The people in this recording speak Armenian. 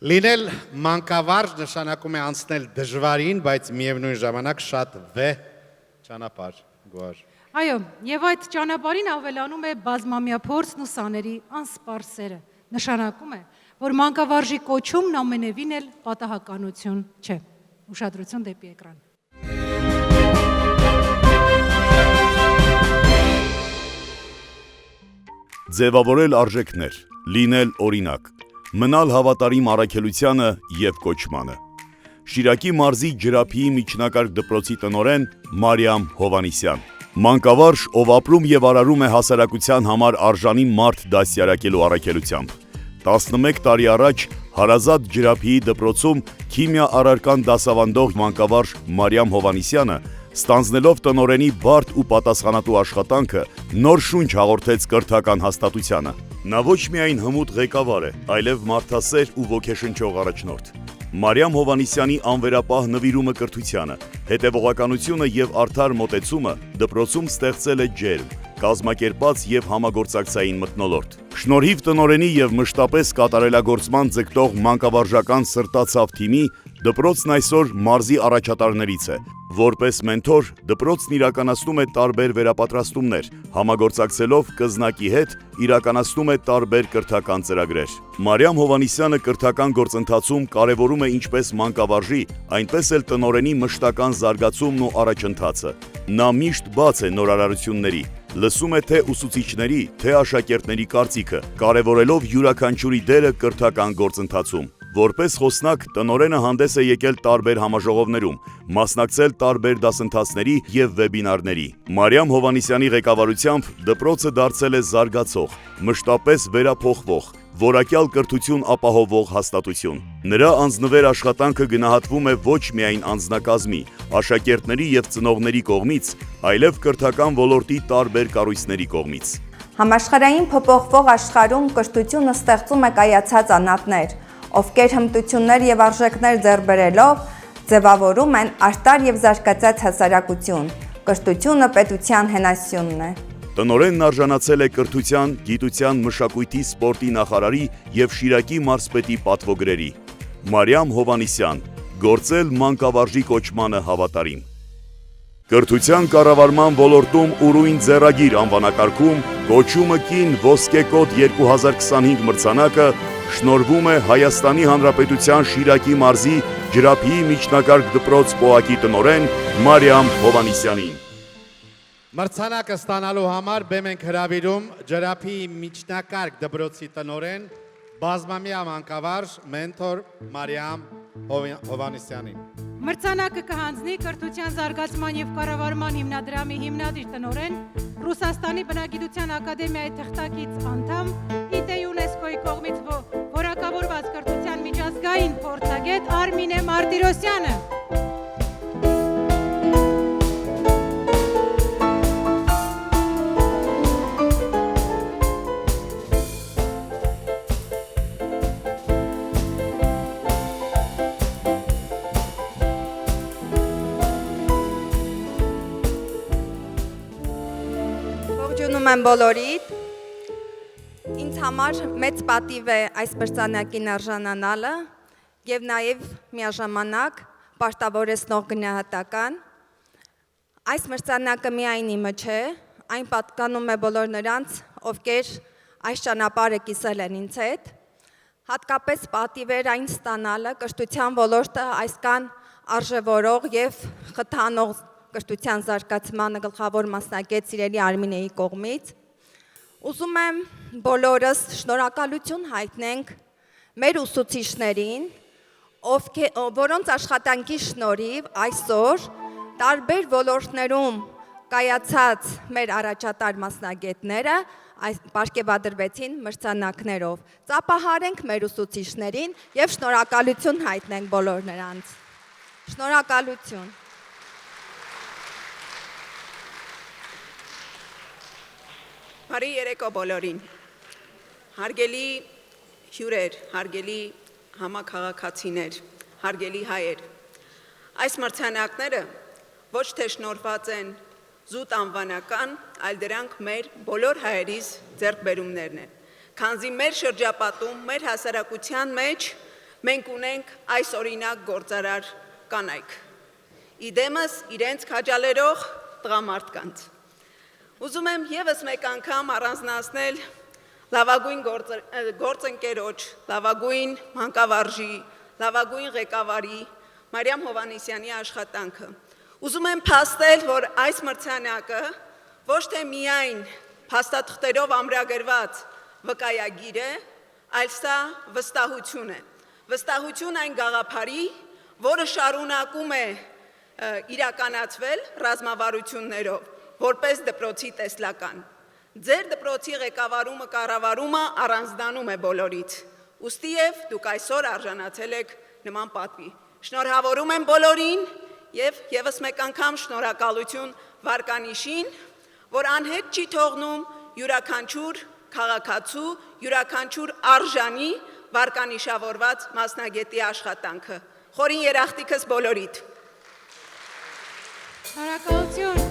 Լինել մանկավարժ նշանակում է անցնել դժվարին, բայց միևնույն ժամանակ շատ վեհ ճանապարհ, Գոհար։ Այո, եւ այդ ճանապարհին ավելանում է բազմամյա փորձն ու սաների անսպառ սերը։ Նշանակում է, որ մանկավարժի կոչումն ամենևին էլ պատահականություն չէ։ Ուշադրություն դեպի էկրան։ Ձևավորել արժեքներ, լինել օրինակ, մնալ հավատարիմ առաքելությանը և կոչմանը։ Շիրակի մարզի Ջրափիի միջնակարգ դպրոցի տնօրեն Մարիամ Հովհաննիսյան։ Մանկավարժ, ով ապրում և արարում է հասարակության համար արժանի մարդ դաստիարակելու առաքելությամբ։ 11 տարի առաջ Հարազատ Ջրափիի դպրոցում քիմիա առարկան դասավանդող մանկավարժ Մարիամ Հովհաննիսյանը ստանձնելով տնօրենի բարդ ու պատասխանատու աշխատանքը, նոր շունչ հաղորդեց կրթական հաստատությանը։ Նա ոչ միայն հմուտ ղեկավար է, այլև մարդասեր ու ոգեշնչող առաջնորդ։ Մարիամ Հովհաննիսյանի անվերապահ նվիրումը կրթությանը, հետևողականությունը և արդար մոտեցումը դպրոցում ստեղծել է ջերմ, կազմակերպած և համագործակցային մթնոլորտ։ Շնորհիվ տնօրենի և մշտապես կատարելագործման ձգտող մանկավարժական սրտացավ թիմի, դպրոցն այսօր մարզի առաջատարներից է։ Որպես մենթոր, դպրոցն իրականացնում է տարբեր վերապատրաստումներ, համագործակցելով կզնակի հետ իրականացնում է տարբեր կրթական ծրագրեր։ Մարիամ Հովհաննիսյանը կրթական գործընթացում կարևորում է ինչպես մանկավարժի, այնպես էլ տնօրենի մշտական զարգացումն ու առաջընթացը։ Նա միշտ բաց է նորարարությունների, լսում է թե ուսուցիչների, թե աշակերտների կարծիքը, կարևորելով յուրաքանչյուրի դերը կրթական գործընթացում։ Որպես խոսնակ, տնօրենը հանդես է եկել տարբեր համաժողովներում, մասնակցել տարբեր դասընթացների և վեբինարների։ Մարիամ Հովհաննիսյանի ղեկավարությամբ դպրոցը դարձել է զարգացող, մշտապես վերափոխվող, որակյալ կրթություն ապահովող հաստատություն։ Նրա անձնվեր աշխատանքը գնահատվում է ոչ միայն անձնակազմի, աշակերտների և ծնողների կողմից, այլև կրթական ոլորտի տարբեր կառույցների կողմից։ Համաշխարհային փոփոխվող աշխարհում կրթությունը ստեղծում է կայացած անհատներ, ովքեր հմտություններ և արժեքներ ձեռք բերելով ձևավորում են արդար և զարգացած հասարակություն։ Կրթությունը պետության հենասյունն է։ Տնօրենն արժանացել է կրթության, գիտության, մշակույթի, սպորտի նախարարի և Շիրակի մարզպետի պատվոգրերի։ Մարիամ Հովհաննիսյան, գործել մանկավարժի կոչմանը հավատարիմ։ Կրթության կառավարման ոլորտում ուրույն ձեռագիր անվանակարգում կոչումը կին ոսկե կոդ 2025 մրցանակը շնորհվում է Հայաստանի Հանրապետության Շիրակի մարզի Ջրափիի միջնակարգ դպրոց պոակի տնօրեն Մարիամ Հովհաննիսյանին։ Մրցանակը ստանալու համար բեմ ենք հրավիրում Ջրափիի միջնակարգ դպրոցի տնօրեն, բազմամյա մանկավարժ, մենթոր Մարիամ Հովհաննիսյանին։ Մրցանակը կհանձնի կրթության զարգացման և կառավարման հիմնադրամի հիմնադիր տնօրեն, Ռուսաստանի բնագիտության ակադեմիայի թղթակից անդամ, ԻՏ ՅՈՒՆԵՍԿՕ-ի կողմից որակավորված կրթության միջազգային փորձագետ Արմինե Մարտիրոսյանը։ Ողջունում եմ բոլորիդ։ Ինձ համար մեծ պատիվ է այս մրցանակին արժանանալը և նաև միաժամանակ պարտավորեցնող գնահատական։ Այս մրցանակը միայն իմը չէ, այն պատկանում է բոլոր նրանց, ովքեր այս ճանապարհը կիսել են ինձ հետ։ Հատկապես պատիվ էր այն ստանալը կրթության ոլորտը այսքան արժևորող և խթանող կրթության զարգացմանը գլխավոր մասնագետ սիրելի Արմինեի կողմից։ Ուզում եմ բոլորս շնորհակալություն հայտնենք մեր ուսուցիչներին, որոնց աշխատանքի շնորհիվ այսօր տարբեր ոլորտներում կայացած մեր առաջատար մասնագետները պարգևատրվեցին մրցանակներով։ Ծափահարենք մեր ուսուցիչներին և շնորհակալություն հայտնենք բոլոր նրանց։ Շնորհակալություն։ Բարի երեկո բոլորին։ Հարգելի հյուրեր, հարգելի համաքաղաքացիներ, հարգելի հայեր։ Այս մրցանակները ոչ թե շնորհված են զուտ անվանական, այլ դրանք մեր բոլոր հայերիս ձեռքբերումներն են։ Քանզի մեր շրջապատում, մեր հասարակության մեջ մենք ունենք այս օրինակ գործարար կանայք։ Իդեմս իրենց քաջալերող տղամարդկանց։ Ուզում եմ եւս մեկ անգամ առանձնացնել լավագույն գործընկերոջ, լավագույն մանկավարժի, լավագույն ղեկավարի Մարիամ Հովհաննիսյանի աշխատանքը։ Ուզում եմ փաստել, որ այս մրցանակը ոչ թե միայն փաստաթղթերով ամրագրված վկայագիր է, այլ սա վստահություն է։ Վստահություն այն գաղափարի, որը շարունակում է իրականացվել ռազմավարություններով, որպես դպրոցի տեսլական։ Ձեր դպրոցի ղեկավարումը, կառավարումը առանձնանում է բոլորից։ Ուստի եւ դուք այսօր արժանացել եք նման պատվի։ Շնորհավորում եմ բոլորին եւ եւս մեկ անգամ շնորհակալություն վարկանիշին, որ անհետ չի թողնում յուրաքանչյուր քաղաքացու, յուրաքանչյուր արժանի վարկանիշավորված մասնագետի աշխատանքը։ Խորին երախտիկս բոլորիդ։ Շնորհակալություն։